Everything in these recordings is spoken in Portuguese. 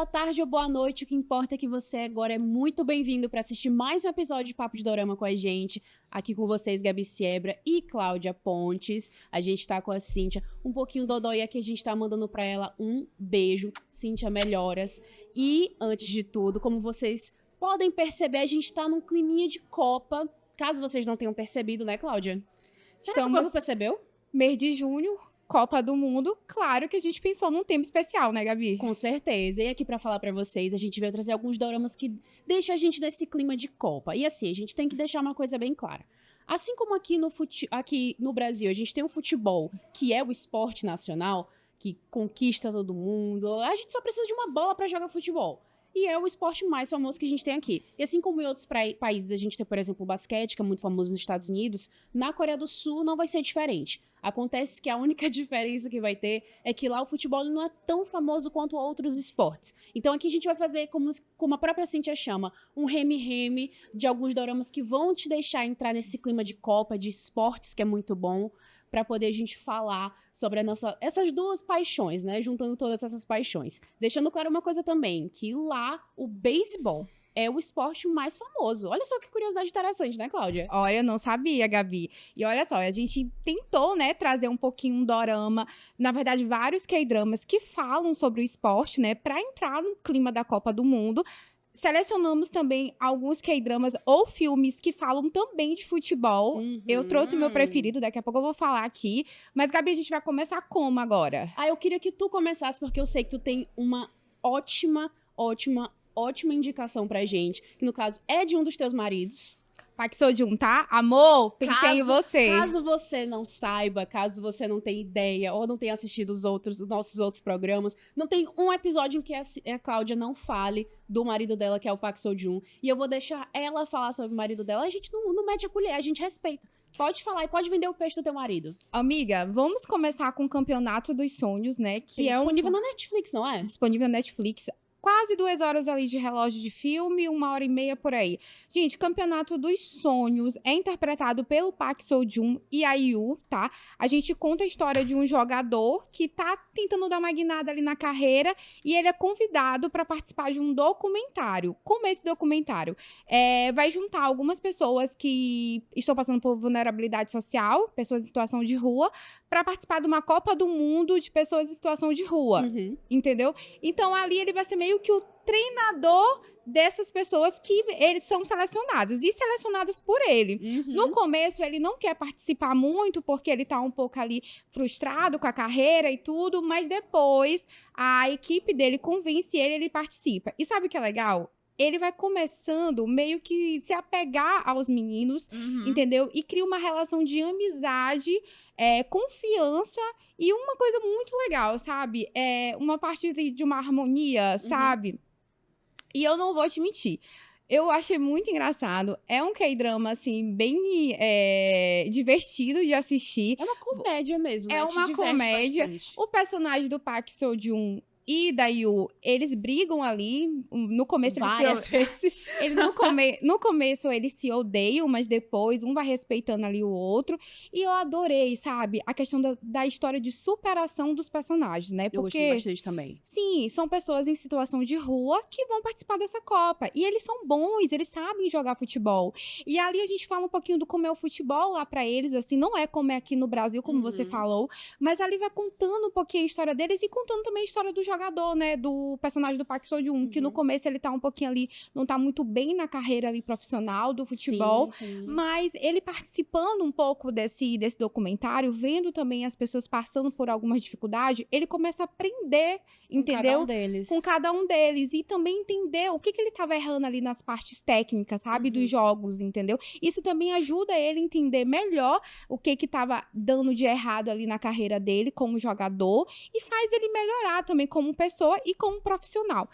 boa tarde ou boa noite, o que importa é que você agora é muito bem-vindo para assistir mais um episódio de Papo de Dorama com a gente. Aqui com vocês, Gabi Siebra e Cláudia Pontes. A gente tá com a Cíntia, um pouquinho dodói aqui, a gente tá mandando para ela um beijo. Cíntia, melhoras. E, antes de tudo, como vocês podem perceber, a gente tá num climinha de Copa. Caso vocês não tenham percebido, né, Cláudia? Será que o povo percebeu? Mês de junho, Copa do Mundo, claro que a gente pensou num tempo especial, né, Gabi? Com certeza. E aqui pra falar pra vocês, a gente veio trazer alguns doramas que deixam a gente nesse clima de Copa. E assim, a gente tem que deixar uma coisa bem clara. Assim como aqui no Brasil, a gente tem o futebol, que é o esporte nacional, que conquista todo mundo, a gente só precisa de uma bola pra jogar futebol. E é o esporte mais famoso que a gente tem aqui. E assim como em outros países, a gente tem, por exemplo, o basquete, que é muito famoso nos Estados Unidos, na Coreia do Sul não vai ser diferente. Acontece que a única diferença que vai ter é que lá o futebol não é tão famoso quanto outros esportes. Então aqui a gente vai fazer, como a própria Cíntia chama, um reme-reme de alguns doramas que vão te deixar entrar nesse clima de Copa, de esportes, que é muito bom, para poder a gente falar sobre essas duas paixões, né? Juntando todas essas paixões. Deixando claro uma coisa também, que lá o beisebol é o esporte mais famoso. Olha só que curiosidade interessante, né, Cláudia? Olha, eu não sabia, Gabi. E olha só, a gente tentou, né, trazer um pouquinho um dorama, na verdade, vários K-dramas que falam sobre o esporte, né, para entrar no clima da Copa do Mundo. Selecionamos também alguns K-dramas ou filmes que falam também de futebol. Eu trouxe o meu preferido, daqui a pouco eu vou falar aqui. Mas, Gabi, a gente vai começar como agora? Eu queria que tu começasse, porque eu sei que tu tem uma ótima indicação pra gente, que no caso é de um dos teus maridos. Park Seo-joon, tá? Amor, pensei em você. Caso você não saiba, caso você não tenha ideia, ou não tenha assistido os nossos outros programas, não tem um episódio em que a Cláudia não fale do marido dela, que é o Park Seo-joon. E eu vou deixar ela falar sobre o marido dela. A gente não mete a colher, a gente respeita. Pode falar e pode vender o peixe do teu marido. Amiga, vamos começar com o Campeonato dos Sonhos, né? Que é disponível na Netflix, não é? Disponível na Netflix. Quase 2 horas ali de relógio de filme, 1h30 por aí. Gente, Campeonato dos Sonhos é interpretado pelo Park Seo-joon e a IU, tá? A gente conta a história de um jogador que tá tentando dar uma guinada ali na carreira e ele é convidado para participar de um documentário. Como esse documentário? Vai juntar algumas pessoas que estão passando por vulnerabilidade social, pessoas em situação de rua, para participar de uma Copa do Mundo de pessoas em situação de rua, entendeu? Então, ali ele vai ser meio que o treinador dessas pessoas que eles são selecionadas e selecionadas por ele. No começo, ele não quer participar muito porque ele tá um pouco ali frustrado com a carreira e tudo, mas depois a equipe dele convence ele participa. E sabe o que é legal? Ele vai começando meio que se apegar aos meninos, entendeu? E cria uma relação de amizade, confiança e uma coisa muito legal, sabe? Uma parte de uma harmonia, sabe? E eu não vou te mentir. Eu achei muito engraçado. É um K-drama, assim, bem divertido de assistir. É uma comédia mesmo, né? É uma comédia. Bastante. O personagem do Park Seo-joon e da IU, eles brigam ali. No começo várias vezes. No começo eles se odeiam, mas depois um vai respeitando ali o outro. E eu adorei, sabe? A questão da história de superação dos personagens, né? Porque, eu gostei bastante também. Sim, são pessoas em situação de rua que vão participar dessa Copa. E eles são bons, eles sabem jogar futebol. E ali a gente fala um pouquinho do como é o futebol lá pra eles, assim, não é como é aqui no Brasil, como você falou, mas ali vai contando um pouquinho a história deles e contando também a história do jogador, né, do personagem do Park Seo-joon, que no começo ele tá um pouquinho ali, não tá muito bem na carreira ali profissional do futebol, sim. Mas ele participando um pouco desse documentário, vendo também as pessoas passando por alguma dificuldade, ele começa a aprender, entendeu? Com cada um deles. E também entender o que ele tava errando ali nas partes técnicas, sabe? Dos jogos, entendeu? Isso também ajuda ele a entender melhor o que tava dando de errado ali na carreira dele como jogador e faz ele melhorar também como pessoa e como profissional.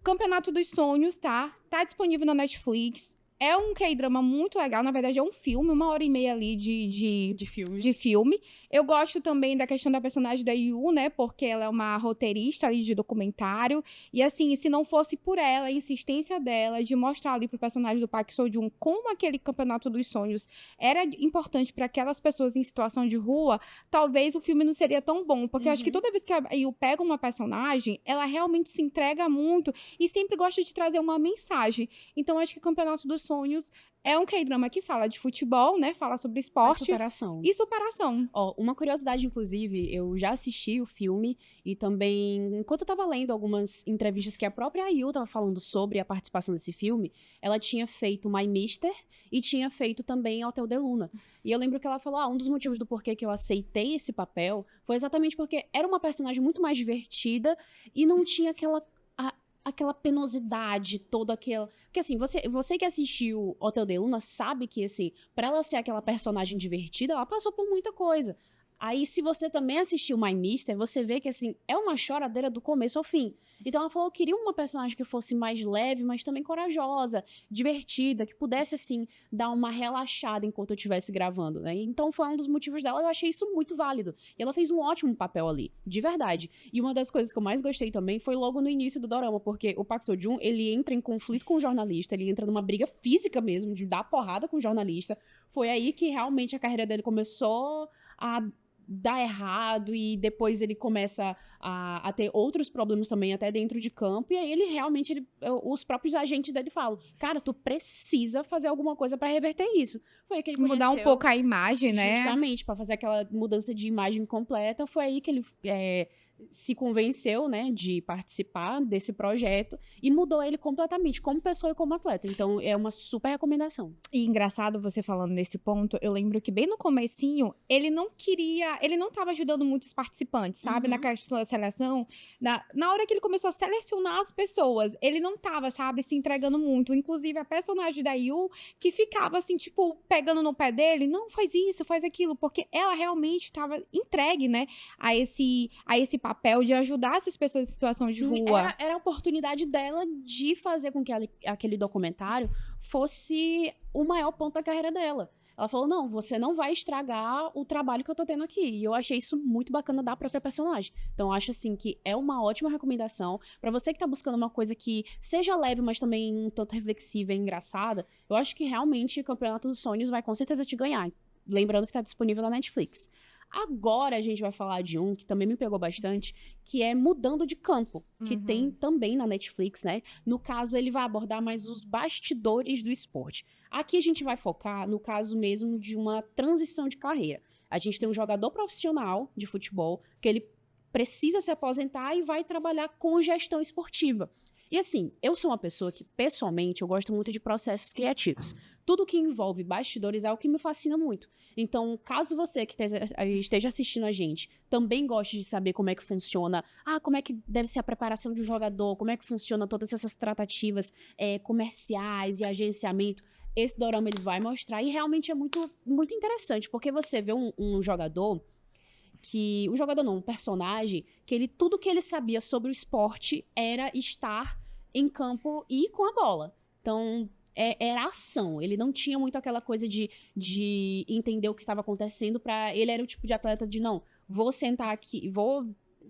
Campeonato dos Sonhos, tá? Tá disponível na Netflix. é um K-drama muito legal, na verdade é um filme, 1h30 ali De filme. de filme. Eu gosto também da questão da personagem da Yu, né, porque ela é uma roteirista ali de documentário, e assim, se não fosse por ela, a insistência dela de mostrar ali pro personagem do Park Seo-joon como aquele campeonato dos sonhos era importante para aquelas pessoas em situação de rua, talvez o filme não seria tão bom, porque eu acho que toda vez que a Yu pega uma personagem, ela realmente se entrega muito e sempre gosta de trazer uma mensagem. Então, acho que o Campeonato dos Sonhos é um K-drama que fala de futebol, né? Fala sobre A esporte superação. e superação. Ó, uma curiosidade, inclusive, eu já assisti o filme e também, enquanto eu tava lendo algumas entrevistas que a própria IU tava falando sobre a participação desse filme, ela tinha feito My Mister e tinha feito também Hotel de Luna. E eu lembro que ela falou, um dos motivos do porquê que eu aceitei esse papel foi exatamente porque era uma personagem muito mais divertida e não tinha aquela penosidade, toda aquela... Porque, assim, você que assistiu Hotel de Luna sabe que, assim, pra ela ser aquela personagem divertida, ela passou por muita coisa. Aí, se você também assistiu My Mister, você vê que, assim, é uma choradeira do começo ao fim. Então, ela falou, eu queria uma personagem que fosse mais leve, mas também corajosa, divertida, que pudesse, assim, dar uma relaxada enquanto eu estivesse gravando, né? Então, foi um dos motivos dela, eu achei isso muito válido. E ela fez um ótimo papel ali, de verdade. E uma das coisas que eu mais gostei também foi logo no início do dorama, porque o Park Seo-joon, ele entra em conflito com o jornalista, ele entra numa briga física mesmo, de dar porrada com o jornalista. Foi aí que realmente a carreira dele começou a dá errado e depois ele começa a ter outros problemas também até dentro de campo e aí ele realmente, os próprios agentes dele falam, cara, tu precisa fazer alguma coisa pra reverter isso. Foi aí que ele Mudar um conheceu, pouco a imagem, né? justamente, pra fazer aquela mudança de imagem completa, foi aí que ele se convenceu, né, de participar desse projeto e mudou ele completamente, como pessoa e como atleta. Então, é uma super recomendação. E engraçado você falando nesse ponto, eu lembro que bem no comecinho, ele não tava ajudando muitos participantes, sabe? Na questão da seleção, na hora que ele começou a selecionar as pessoas, ele não tava, sabe, se entregando muito. Inclusive, a personagem da Yu, que ficava assim, tipo, pegando no pé dele, não, faz isso, faz aquilo, porque ela realmente tava entregue, né, a esse papel de ajudar essas pessoas em situação de Sim, rua. era a oportunidade dela de fazer com que aquele documentário fosse o maior ponto da carreira dela. Ela falou, não, você não vai estragar o trabalho que eu tô tendo aqui. E eu achei isso muito bacana da própria personagem. Então, eu acho, assim, que é uma ótima recomendação. Pra você que tá buscando uma coisa que seja leve, mas também um tanto reflexiva e engraçada, eu acho que realmente o Campeonato dos Sonhos vai com certeza te ganhar. Lembrando que tá disponível na Netflix. Agora a gente vai falar de um que também me pegou bastante, que é Mudando de Campo, que tem também na Netflix, né? No caso, ele vai abordar mais os bastidores do esporte. Aqui a gente vai focar no caso mesmo de uma transição de carreira. A gente tem um jogador profissional de futebol que ele precisa se aposentar e vai trabalhar com gestão esportiva. E assim, eu sou uma pessoa que, pessoalmente, eu gosto muito de processos criativos. Tudo que envolve bastidores é o que me fascina muito. Então, caso você que esteja assistindo a gente também goste de saber como é que funciona, como é que deve ser a preparação de um jogador, como é que funciona todas essas tratativas comerciais e agenciamento, esse dorama ele vai mostrar e realmente é muito, muito interessante, porque você vê um jogador um personagem, que tudo que ele sabia sobre o esporte era estar em campo e com a bola. Então, era ação. Ele não tinha muito aquela coisa de entender o que estava acontecendo. Ele era o tipo de atleta de, não, vou sentar aqui, vou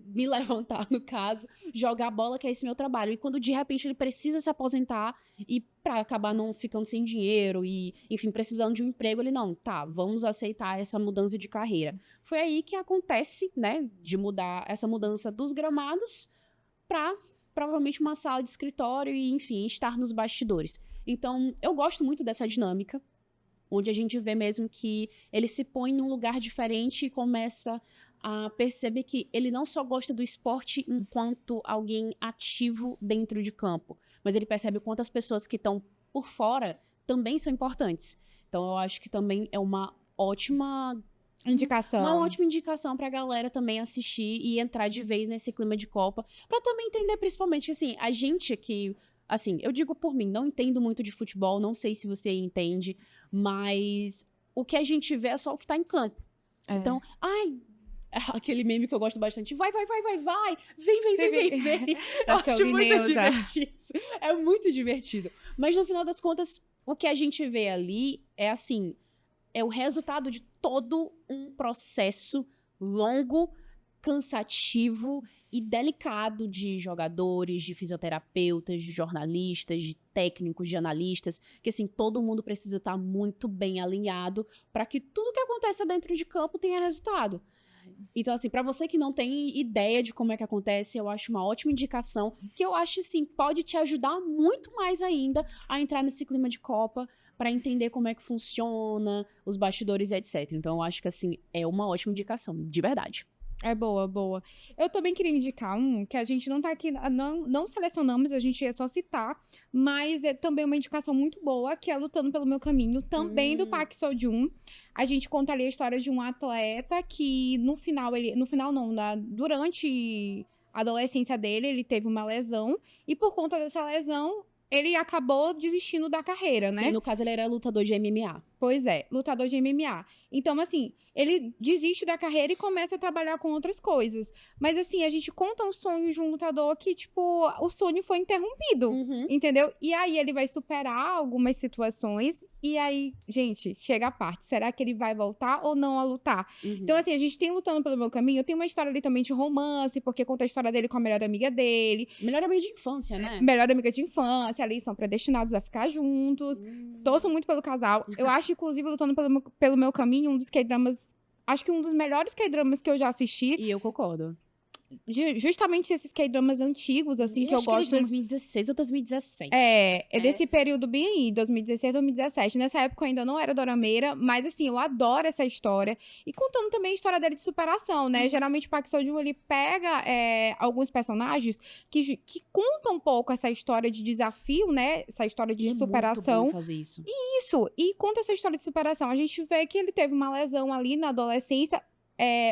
me levantar, no caso, jogar bola, que é esse meu trabalho. E quando, de repente, ele precisa se aposentar e pra acabar não ficando sem dinheiro e, enfim, precisando de um emprego, ele, não, vamos aceitar essa mudança de carreira. Foi aí que acontece, né, de mudar essa mudança dos gramados pra, provavelmente, uma sala de escritório e, enfim, estar nos bastidores. Então, eu gosto muito dessa dinâmica, onde a gente vê mesmo que ele se põe num lugar diferente e começa a perceber que ele não só gosta do esporte enquanto alguém ativo dentro de campo, mas ele percebe quantas pessoas que estão por fora também são importantes. Então, eu acho que também é uma ótima indicação pra galera também assistir e entrar de vez nesse clima de Copa, pra também entender principalmente, assim, a gente que, assim, eu digo por mim, não entendo muito de futebol, não sei se você entende, mas o que a gente vê é só o que tá em campo. Então, aquele meme que eu gosto bastante, vai, vem. Eu acho muito divertido. É muito divertido. Mas no final das contas, o que a gente vê ali é assim, é o resultado de todo um processo longo, cansativo e delicado de jogadores, de fisioterapeutas, de jornalistas, de técnicos, de analistas, que assim, todo mundo precisa estar muito bem alinhado para que tudo que acontece dentro de campo tenha resultado. Então, assim, pra você que não tem ideia de como é que acontece, eu acho uma ótima indicação, que eu acho, assim, pode te ajudar muito mais ainda a entrar nesse clima de Copa, pra entender como é que funciona, os bastidores e etc. Então, eu acho que, assim, é uma ótima indicação, de verdade. É boa, boa. Eu também queria indicar um que a gente não tá aqui, não selecionamos, a gente ia só citar, mas é também uma indicação muito boa, que é Lutando pelo Meu Caminho, também do Park Seo-joon. A gente conta ali a história de um atleta que durante a adolescência dele, ele teve uma lesão, e por conta dessa lesão, ele acabou desistindo da carreira, né? Sim, no caso, ele era lutador de MMA. Pois é, lutador de MMA. Então, assim, ele desiste da carreira e começa a trabalhar com outras coisas. Mas, assim, a gente conta um sonho de um lutador que, tipo, o sonho foi interrompido, entendeu? E aí ele vai superar algumas situações e aí, gente, chega a parte. Será que ele vai voltar ou não a lutar? Então, assim, a gente tem Lutando pelo Meu Caminho. Tem uma história ali também de romance, porque conta a história dele com a melhor amiga dele. Melhor amiga de infância, né? Melhor amiga de infância, ali são predestinados a ficar juntos. Torço muito pelo casal. Eu acho, inclusive, Lutando pelo Meu Caminho, um dos K-dramas, acho que um dos melhores K-dramas que eu já assisti. E eu concordo. Justamente esses K-dramas antigos, assim, que eu gosto. De 2016 ou 2017. É desse período bem aí, 2016, 2017. Nessa época eu ainda não era dorameira, mas assim, eu adoro essa história. E contando também a história dele de superação, né? Geralmente o Park Seo-joon, ele pega alguns personagens que contam um pouco essa história de desafio, né? Essa história de superação. Muito bom fazer isso. Isso, e conta essa história de superação. A gente vê que ele teve uma lesão ali na adolescência.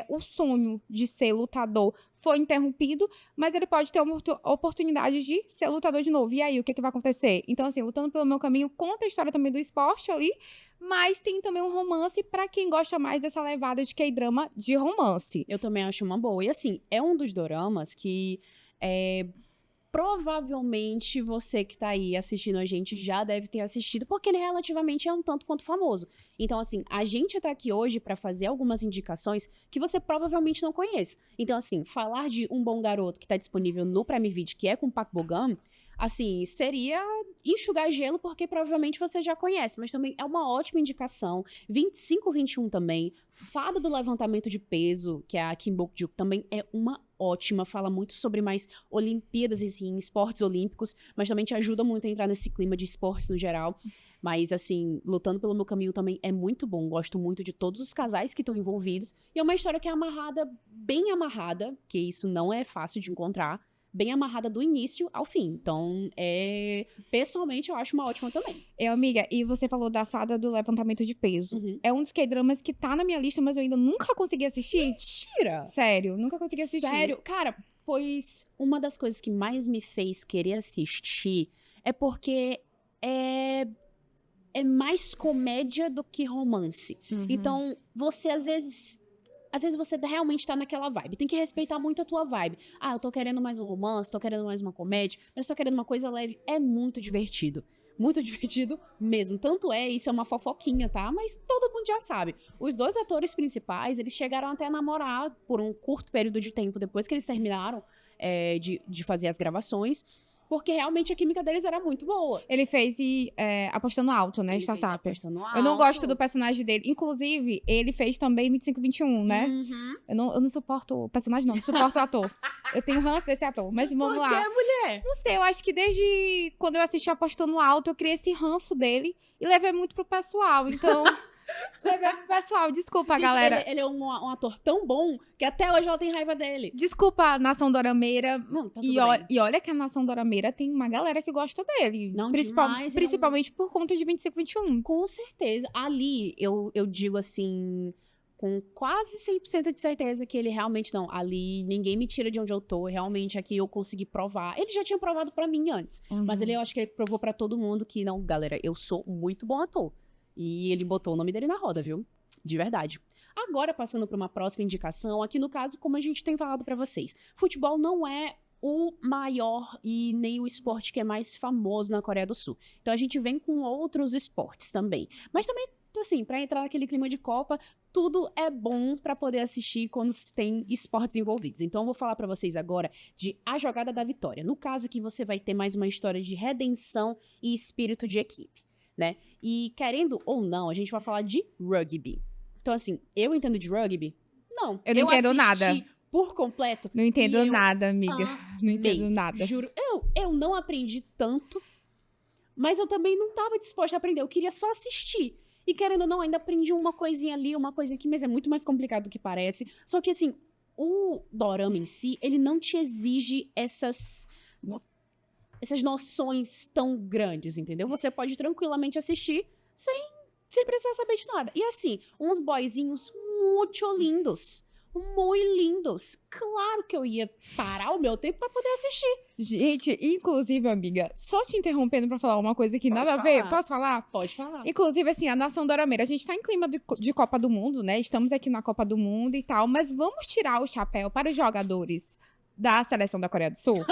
O sonho de ser lutador foi interrompido, mas ele pode ter uma oportunidade de ser lutador de novo. E aí, o que vai acontecer? Então, assim, Lutando pelo Meu Caminho conta a história também do esporte ali, mas tem também um romance pra quem gosta mais dessa levada de K-drama de romance. Eu também acho uma boa. E assim, é um dos doramas que provavelmente você que tá aí assistindo a gente já deve ter assistido, porque ele relativamente é um tanto quanto famoso. Então, assim, a gente tá aqui hoje pra fazer algumas indicações que você provavelmente não conhece. Então, assim, falar de Um Bom Garoto, que tá disponível no Prime Video, que é com Park Bo-gum, assim, seria enxugar gelo, porque provavelmente você já conhece, mas também é uma ótima indicação. 25-21 também. Fada do Levantamento de Peso, que é a Kim Bok-joon, também é uma ótima, fala muito sobre mais Olimpíadas, assim, esportes olímpicos, mas também te ajuda muito a entrar nesse clima de esportes no geral. Mas, assim, Lutando pelo Meu Caminho também é muito bom. Gosto muito de todos os casais que estão envolvidos. E é uma história que é amarrada, bem amarrada, que isso não é fácil de encontrar, bem amarrada do início ao fim. Então, pessoalmente, eu acho uma ótima também. Amiga, e você falou da Fada do Levantamento de Peso. É um dos K-dramas que tá na minha lista, mas eu ainda nunca consegui assistir. Mentira! Sério, nunca consegui assistir. Sério? Cara, pois uma das coisas que mais me fez querer assistir é porque é mais comédia do que romance. Então, você às vezes você realmente tá naquela vibe. Tem que respeitar muito a tua vibe. Ah, eu tô querendo mais um romance, tô querendo mais uma comédia, mas tô querendo uma coisa leve. É muito divertido. Muito divertido mesmo. Tanto isso é uma fofoquinha, tá? Mas todo mundo já sabe. Os dois atores principais, eles chegaram até a namorar por um curto período de tempo depois que eles terminaram de fazer as gravações. Porque realmente a química deles era muito boa. Ele fez Apostando Alto, né? Ele fez Startup. Apostando Alto. Eu não gosto do personagem dele. Inclusive, ele fez também 25-21, né? Eu não suporto o personagem, não suporto o ator. Eu tenho ranço desse ator, mas vamos lá. Por que, mulher? Não sei, eu acho que desde quando eu assisti Apostando Alto, eu criei esse ranço dele e levei muito pro pessoal, então... Levei pro pessoal, desculpa, gente, galera. Ele é um ator tão bom que até hoje ela tem raiva dele. Desculpa, Nação Dorameira. Não, tá tudo bem. E olha que a Nação Dorameira tem uma galera que gosta dele. Não, demais, principalmente por conta de 25-21. Com certeza. Ali, eu digo assim, com quase 100% de certeza que ele realmente não. Ali, ninguém me tira de onde eu tô. Realmente, aqui eu consegui provar. Ele já tinha provado pra mim antes. Mas eu acho que ele provou pra todo mundo que, não, galera, eu sou muito bom ator. E ele botou o nome dele na roda, viu? De verdade. Agora, passando para uma próxima indicação, aqui no caso, como a gente tem falado para vocês, futebol não é o maior e nem o esporte que é mais famoso na Coreia do Sul. Então a gente vem com outros esportes também. Mas também, assim, pra entrar naquele clima de Copa, tudo é bom pra poder assistir quando tem esportes envolvidos. Então eu vou falar pra vocês agora de A Jogada da Vitória. No caso aqui você vai ter mais uma história de redenção e espírito de equipe, né? E querendo ou não, a gente vai falar de rugby. Então assim, eu entendo de rugby? Não. Eu não entendo assisti nada. por completo. Não entendo E eu nada, amiga. Não entendo amei. nada. Juro, eu não aprendi tanto, mas eu também não tava disposta a aprender. Eu queria só assistir. E querendo ou não, ainda aprendi uma coisinha ali, uma coisinha aqui, mas é muito mais complicado do que parece. Só que assim, o dorama em si, ele não te exige essas noções tão grandes, entendeu? Você pode tranquilamente assistir sem precisar saber de nada. E assim, uns boyzinhos muito lindos. Muito lindos. Claro que eu ia parar o meu tempo pra poder assistir. Gente, inclusive, amiga, só te interrompendo pra falar uma coisa que Pode nada a ver. falar. Posso falar? Pode falar. Inclusive, assim, a nação dorameira, a gente tá em clima de Copa do Mundo, né? Estamos aqui na Copa do Mundo e tal, mas vamos tirar o chapéu para os jogadores da seleção da Coreia do Sul?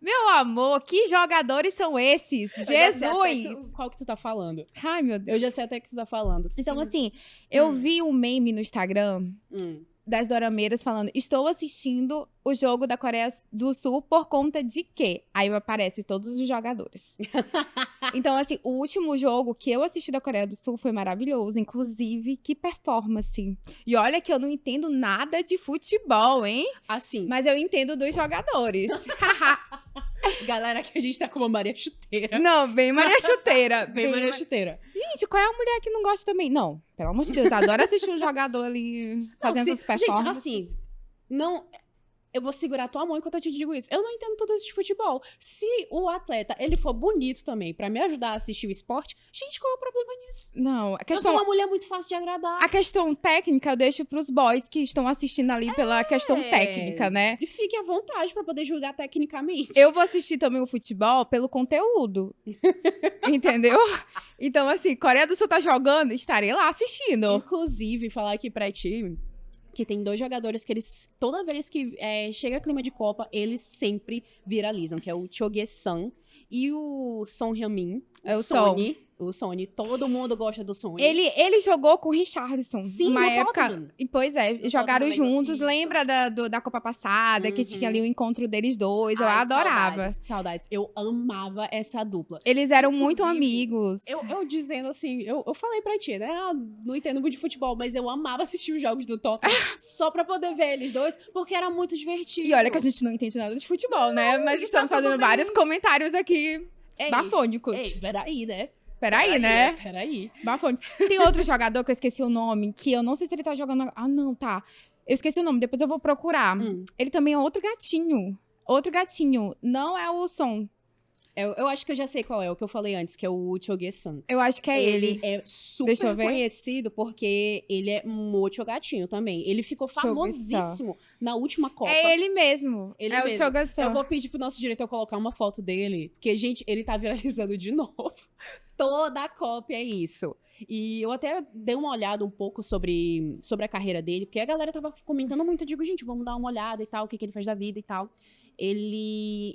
Meu amor, que jogadores são esses? Eu já sei Jesus! até qual que tu tá falando. Ai, meu Deus. Eu já sei até que tu tá falando. Então, Sim. assim, eu vi um meme no Instagram Hum. das dorameiras falando: estou assistindo o jogo da Coreia do Sul por conta de quê? Aí aparecem todos os jogadores. Então, assim, o último jogo que eu assisti da Coreia do Sul foi maravilhoso. Inclusive, que performance. E olha que eu não entendo nada de futebol, hein? Assim, Mas eu entendo dos jogadores. galera, que a gente tá com uma Maria Chuteira. Não, bem Maria Chuteira. Bem Maria Chuteira. Gente, qual é a mulher que não gosta também? Não, pelo amor de Deus, adoro assistir um jogador ali fazendo Não, as gente, performances. assim, não... Eu vou segurar tua mão enquanto eu te digo isso. Eu não entendo tudo isso de futebol. Se o atleta, ele for bonito também, pra me ajudar a assistir o esporte, gente, qual é o problema nisso? Não, Eu sou uma mulher muito fácil de agradar. a questão técnica eu deixo pros boys que estão assistindo ali pela questão técnica, né? E fique à vontade pra poder julgar tecnicamente. Eu vou assistir também o futebol pelo conteúdo. Entendeu? Então, assim, Coreia do Sul tá jogando, estarei lá assistindo. Inclusive, falar aqui pra ti que tem 2 jogadores que eles, toda vez que chega clima de Copa, eles sempre viralizam, que é o Cho Gye-sun e o Son Heung-min. É o O Sony, todo mundo gosta do Sony. Ele jogou com o Richarlison. Sim, uma no época. Tottenham. E, pois é, No jogaram Tottenham, juntos. isso. Lembra da Copa passada, que tinha ali o encontro deles dois. Eu Ai, adorava. Saudades. Eu amava essa dupla. Eles eram muito Inclusive, amigos. Eu dizendo assim, eu falei pra ti, né? Ah, não entendo muito de futebol, mas eu amava assistir os jogos do Tottenham só pra poder ver eles dois, porque era muito divertido. E olha que a gente não entende nada de futebol, né? Mas e estamos tá tudo fazendo bem. vários comentários aqui Ei, bafônicos. Ei, peraí, né? Peraí, né? Peraí. Bafônicos. Tem outro jogador que eu esqueci o nome, que eu não sei se ele tá jogando... Ah, não, tá. Eu esqueci o nome, depois eu vou procurar. Ele também é outro gatinho. Outro gatinho. Não é o Son. Eu acho que eu já sei qual é, o que eu falei antes, que é o Cho Gye-sun. Eu acho que é ele. É Deixa eu super ver. conhecido porque ele é muito gatinho também. Ele ficou Cho Gye-sun. famosíssimo na última Copa. É ele mesmo. Ele é mesmo. o Cho Gye-sun. Eu vou pedir pro nosso diretor colocar uma foto dele, porque, gente, ele tá viralizando de novo. Toda a Copa é isso. E eu até dei uma olhada um pouco sobre a carreira dele, porque a galera tava comentando muito. Eu digo, gente, vamos dar uma olhada e tal, o que ele faz da vida e tal.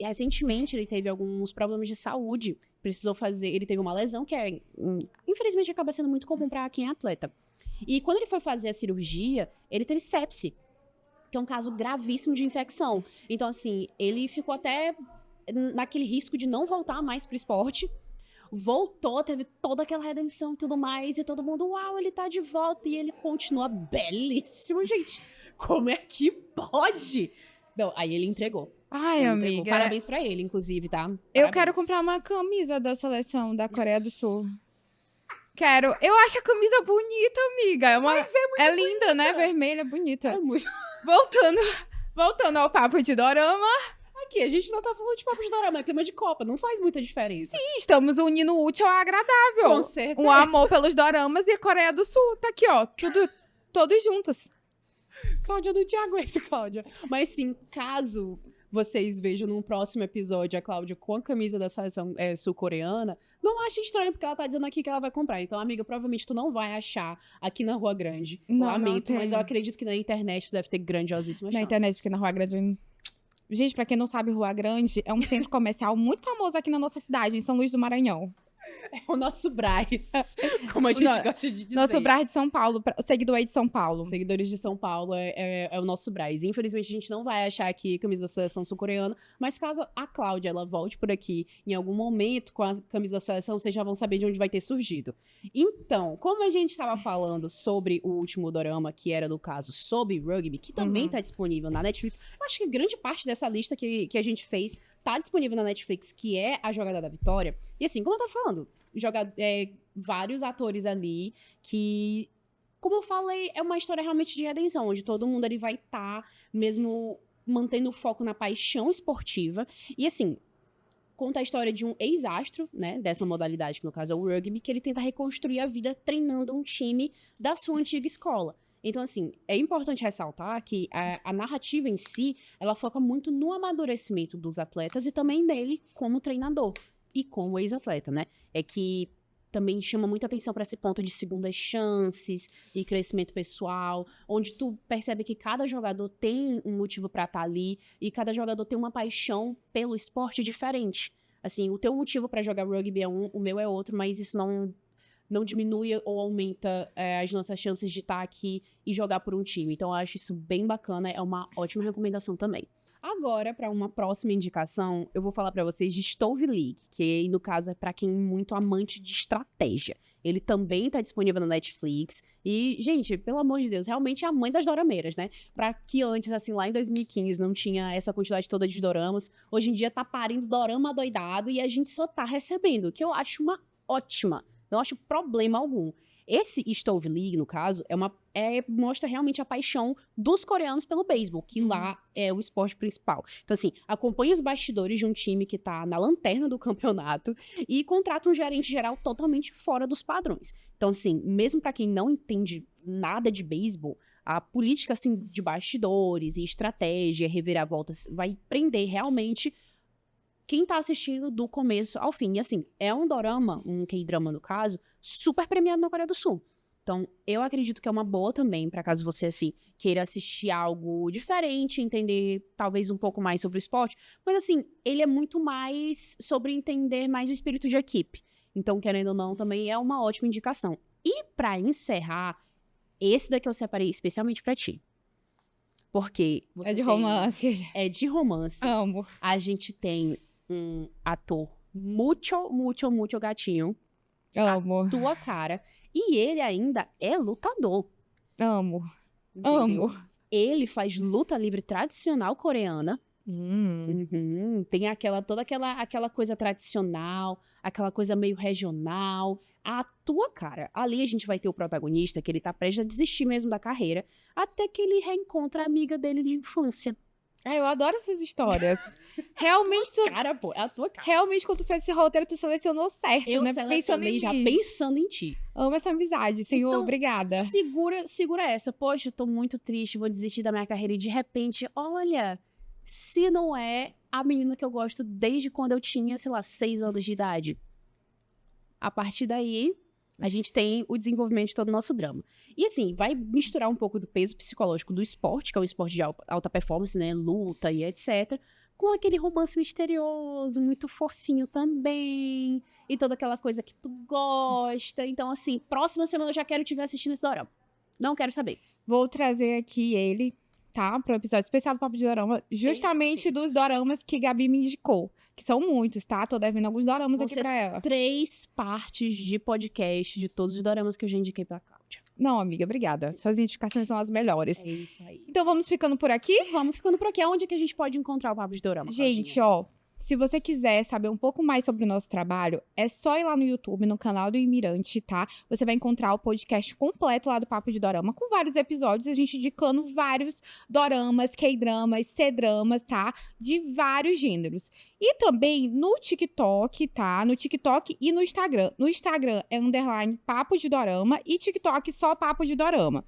Recentemente, ele teve alguns problemas de saúde. Ele teve uma lesão que infelizmente, acaba sendo muito comum pra quem é atleta. E quando ele foi fazer a cirurgia, ele teve sepse, que é um caso gravíssimo de infecção. Então, assim, ele ficou até naquele risco de não voltar mais pro esporte. Voltou, teve toda aquela redenção e tudo mais, e todo mundo, uau, ele tá de volta, e ele continua belíssimo, gente. Como é que pode? Não, aí ele entregou. Ai, Ele amiga. entregou. Parabéns pra ele, inclusive, tá? Eu Parabéns. quero comprar uma camisa da seleção da Coreia do Sul. Quero. Eu acho a camisa bonita, amiga. É linda, né? Vermelha, bonita. É muito... Voltando ao papo de dorama. Aqui, a gente não tá falando de papo de dorama, é clima de Copa, não faz muita diferença. Estamos unindo o útil ao agradável. Com certeza. Um amor pelos doramas e a Coreia do Sul. Tá aqui, ó. Todos juntos. Cláudia, eu não te aguento, Cláudia. Mas sim, caso vocês vejam num próximo episódio a Cláudia com a camisa da seleção sul-coreana, não achem estranho, porque ela tá dizendo aqui que ela vai comprar. Então, amiga, provavelmente tu não vai achar aqui na Rua Grande. Não Lamento, tem. mas eu acredito que na internet deve ter grandiosísimas Na chances. internet, aqui na Rua Grande. Gente, pra quem não sabe, Rua Grande é um centro comercial muito famoso aqui na nossa cidade, em São Luís do Maranhão. É o nosso Brás, como a gente gosta de dizer. Nosso Brás de São Paulo, o seguidor aí de São Paulo. Seguidores de São Paulo é o nosso Brás. Infelizmente, a gente não vai achar aqui camisa da seleção sul-coreana, mas caso a Cláudia ela volte por aqui em algum momento com a camisa da seleção, vocês já vão saber de onde vai ter surgido. Então, como a gente estava falando sobre o último dorama, que era, no caso, sobre rugby, que também está disponível na Netflix, eu acho que grande parte dessa lista que a gente fez tá disponível na Netflix, que é A Jogada da Vitória. E assim, como eu tava falando, vários atores ali que, como eu falei, é uma história realmente de redenção, onde todo mundo ali vai estar mesmo mantendo o foco na paixão esportiva. E assim, conta a história de um ex-astro, né, dessa modalidade, que no caso é o rugby, que ele tenta reconstruir a vida treinando um time da sua antiga escola. Então, assim, é importante ressaltar que a narrativa em si, ela foca muito no amadurecimento dos atletas e também nele como treinador e como ex-atleta, né? É que também chama muita atenção para esse ponto de segundas chances e crescimento pessoal, onde tu percebe que cada jogador tem um motivo para estar ali e cada jogador tem uma paixão pelo esporte diferente. Assim, o teu motivo para jogar rugby é um, o meu é outro, mas isso não diminui ou aumenta as nossas chances de estar aqui e jogar por um time. Então, eu acho isso bem bacana, é uma ótima recomendação também. Agora, para uma próxima indicação, eu vou falar para vocês de Stove League, que no caso é para quem é muito amante de estratégia. Ele também tá disponível na Netflix. E, gente, pelo amor de Deus, realmente é a mãe das dorameiras, né? Pra que antes, assim, lá em 2015 não tinha essa quantidade toda de doramas, hoje em dia tá parindo dorama doidado e a gente só tá recebendo, que eu acho uma ótima. Não acho problema algum. Esse Stove League, no caso, mostra realmente a paixão dos coreanos pelo beisebol, que lá é o esporte principal. Então, assim, acompanha os bastidores de um time que tá na lanterna do campeonato e contrata um gerente geral totalmente fora dos padrões. Então, assim, mesmo pra quem não entende nada de beisebol, a política, assim, de bastidores e estratégia, reviravoltas, vai prender realmente quem tá assistindo do começo ao fim. E assim, é um dorama, um K-drama no caso, super premiado na Coreia do Sul. Então, eu acredito que é uma boa também, pra caso você, assim, queira assistir algo diferente, entender talvez um pouco mais sobre o esporte. Mas assim, ele é muito mais sobre entender mais o espírito de equipe. Então, querendo ou não, também é uma ótima indicação. E pra encerrar, esse daqui eu separei especialmente pra ti. Porque você É de romance. É de romance. Amo. A gente tem um ator muito gatinho. Amo. A tua cara. E ele ainda é lutador. Amo. Entendeu? Amo. Ele faz luta livre tradicional coreana. Tem toda aquela coisa tradicional, aquela coisa meio regional. A tua cara. Ali a gente vai ter o protagonista, que ele tá prestes a desistir mesmo da carreira, até que ele reencontra a amiga dele de infância. Eu adoro essas histórias. Realmente, É a tua cara. Realmente, quando tu fez esse roteiro, tu selecionou certo, Eu né? selecionei já pensando em ti. Amo essa amizade, Senhor. Então, obrigada. Segura essa. Poxa, eu tô muito triste, vou desistir da minha carreira. E de repente, olha, se não é a menina que eu gosto desde quando eu tinha, sei lá, 6 anos de idade. A partir daí, a gente tem o desenvolvimento de todo o nosso drama. E assim, vai misturar um pouco do peso psicológico do esporte, que é um esporte de alta performance, né? Luta e etc. Com aquele romance misterioso, muito fofinho também. E toda aquela coisa que tu gosta. Então, assim, próxima semana eu já quero te ver assistindo esse dorama. Não quero saber. Vou trazer aqui ele, tá? Para o episódio especial do Papo de Dorama, justamente dos doramas que Gabi me indicou. Que são muitos, tá? Tô devendo alguns doramas aqui pra ela. 3 partes de podcast de todos os doramas que eu já indiquei pra Cláudia. Não, amiga, obrigada. Suas indicações são as melhores. É isso aí. Então vamos ficando por aqui? Vamos ficando por aqui. Aonde é que a gente pode encontrar o Papo de Dorama? Gente, ó, se você quiser saber um pouco mais sobre o nosso trabalho, é só ir lá no YouTube, no canal do Imirante, tá? Você vai encontrar o podcast completo lá do Papo de Dorama, com vários episódios, a gente indicando vários doramas, K-dramas, C-dramas, tá? De vários gêneros. E também no TikTok, tá? No TikTok e no Instagram. No Instagram é _ Papo de Dorama e TikTok só Papo de Dorama.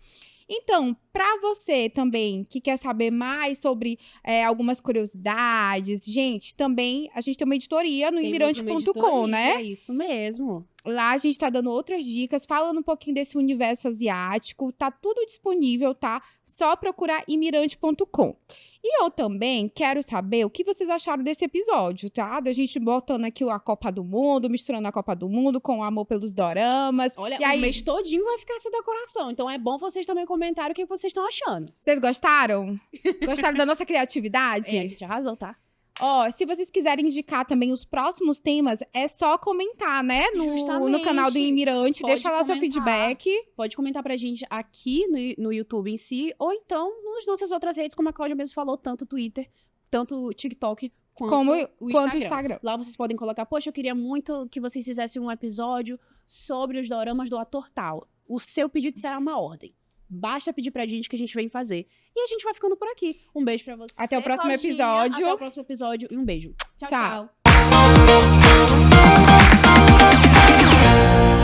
Então, para você também que quer saber mais sobre algumas curiosidades, gente, também a gente tem uma editoria no imirante.com, né? É isso mesmo. Lá a gente tá dando outras dicas, falando um pouquinho desse universo asiático. Tá tudo disponível, tá? Só procurar imirante.com. E eu também quero saber o que vocês acharam desse episódio, tá? Da gente botando aqui a Copa do Mundo, misturando a Copa do Mundo com o amor pelos doramas. Olha, E aí, o mês todinho vai ficar essa decoração. Então é bom vocês também comentarem o que vocês estão achando. vocês gostaram? Gostaram da nossa criatividade? É, a gente arrasou, tá? Ó, se vocês quiserem indicar também os próximos temas, é só comentar, né? No canal do Imirante. Pode Deixa lá seu comentar. feedback. Pode comentar pra gente aqui no YouTube em si, ou então nas nossas outras redes, como a Cláudia mesmo falou, tanto Twitter, tanto TikTok, Quanto o o Instagram. Lá vocês podem colocar, poxa, eu queria muito que vocês fizessem um episódio sobre os doramas do ator tal. O seu pedido será uma ordem. Basta pedir pra gente que a gente vem fazer. E a gente vai ficando por aqui. Um beijo pra você, Até o próximo Claudinha. episódio. Até o próximo episódio e um beijo. Tchau, Tchau. tchau.